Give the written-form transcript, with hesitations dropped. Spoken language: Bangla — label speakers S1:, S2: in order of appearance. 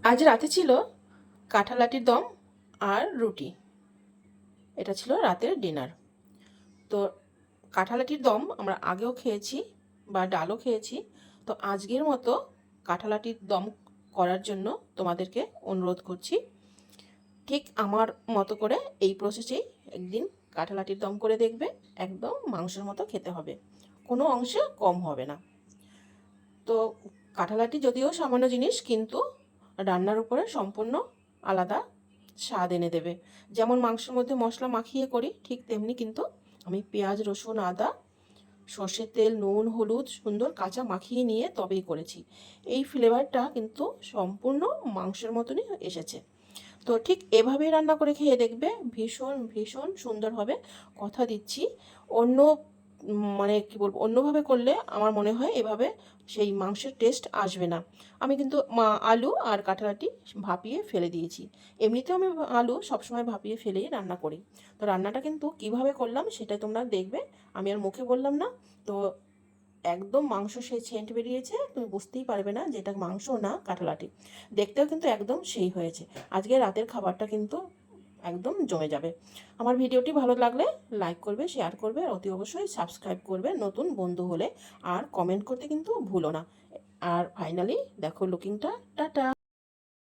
S1: আজ রাতে ছিল কাঁঠালাটির দম আর রুটি। এটা ছিল রাতের ডিনার। তো কাঁঠালাটির দম আমরা আগেও খেয়েছি বা ডালও খেয়েছি। তো আজকের মতো কাঁঠালাটির দম করার জন্য তোমাদেরকে অনুরোধ করছি, ঠিক আমার মতো করে এই প্রসেসেই একদিন কাঁঠালাটির দম করে দেখবে। একদম মাংসের মতো খেতে হবে, কোনো অংশে কম হবে না। তো কাঁঠালাটি যদিও সামান্য জিনিস, কিন্তু রান্নার উপরে সম্পূর্ণ আলাদা স্বাদ এনে দেবে। যেমন মাংসের মধ্যে মশলা মাখিয়ে করি, ঠিক তেমনি কিন্তু আমি পেঁয়াজ, রসুন, আদা, সর্ষের তেল, নুন, হলুদ সুন্দর কাঁচা মাখিয়ে নিয়ে তবেই করেছি। এই ফ্লেভারটা কিন্তু সম্পূর্ণ মাংসের মতনই এসেছে। তো ঠিক এভাবেই রান্না করে খেয়ে দেখবে, ভীষণ ভীষণ সুন্দর হবে, কথা দিচ্ছি। অন্য মানে কি বলবো, অন্যভাবে করলে আমার মনে হয় এভাবে সেই মাংসের টেস্ট আসবে না। আমি কিন্তু আলু আর কাঁঠালাটি ভাপিয়ে ফেলে দিয়েছি। এমনিতেও আমি আলু সবসময় ভাপিয়ে ফেলেই রান্না করি। তো রান্নাটা কিন্তু কিভাবে করলাম সেটাই তোমরা দেখবে, আমি আর মুখে বললাম না। তো একদম মাংস সেই সেন্ট বেরিয়েছে, তুমি বুঝতেই পারবে না যে এটা মাংস না কাঁঠালাটি। দেখতেও কিন্তু একদম সেই হয়েছে। আজকে রাতের খাবারটা কিন্তু একদম জমে যাবে। আমার ভিডিওটি ভালো লাগলে লাইক করবে, শেয়ার করবে, আর অতি অবশ্যই সাবস্ক্রাইব করবে নতুন বন্ধু হলে। আর কমেন্ট করতে কিন্তু ভুলো না। আর ফাইনালি দেখো লুকিংটা, টাটা।